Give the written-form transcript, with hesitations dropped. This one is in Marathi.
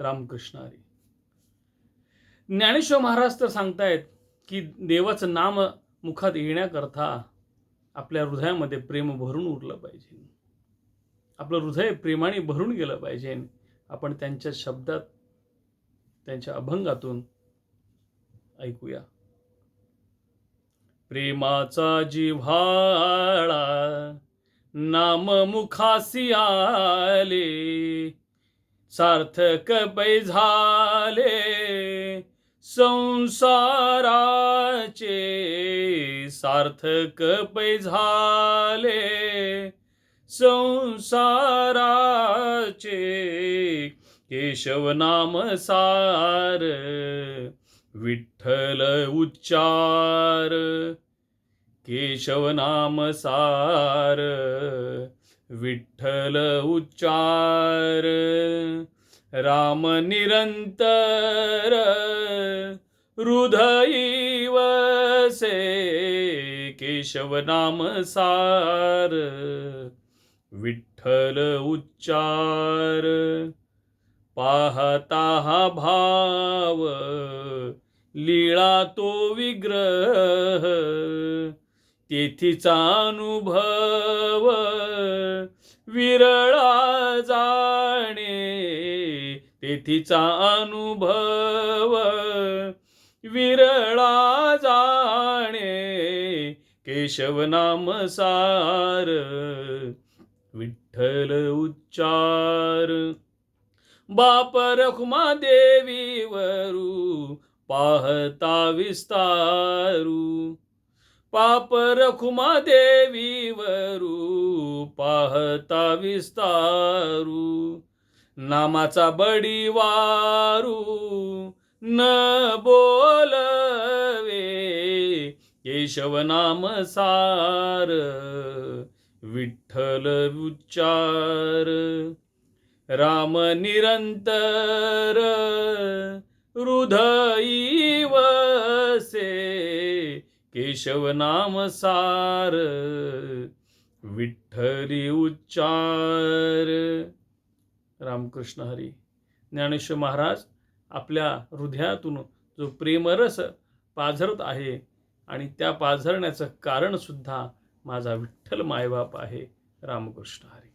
रामकृष्ण हरी. ज्ञानेश्वर महाराज तर सांगतायत की देवाचं नाम मुखात येण्याकरता आपल्या हृदयामध्ये प्रेम भरून उरलं पाहिजे. आपलं हृदय प्रेमाने भरून गेलं पाहिजे. आपण त्यांच्या शब्दात, त्यांच्या अभंगातून ऐकूया. प्रेमाचा जिव्हाळा नाम मुखासी आले, सार्थक पै झाले संसाराचे, सार्थक पै झाले संसाराचे. केशव नाम सार विठ्ठल उच्चार, केशव नाम सार विठ्ठल उच्चार. राम निरंतर हृदयी वसे, केशव नाम सार विठ्ठल उच्चार. पाहता हा भाव लीळा तो विग्रह, तेथीचा अनुभव विरळा जाणे, तेथीचा अनुभव विरळा जाणे. केशव नाम सार विठ्ठल उच्चार. बाप रखुमा देवी वरू पाहता विस्तारू, पाप रखुमा देवी वरू पाहता विस्तारू. नामाचा बडी वारू न बोलवे, केशव नाम सार विठ्ठल उच्चार. राम निरंतर हृदयी वसे, केशव नाम सार विठ्ठली उच्चार. रामकृष्ण हरी. ज्ञानेश्वर महाराज आपल्या हृदयातून जो प्रेमरस पाझरत आहे आणि त्या पाझरण्याचं कारण सुद्धा माझा विठ्ठल मायबाप आहे. रामकृष्ण हरी.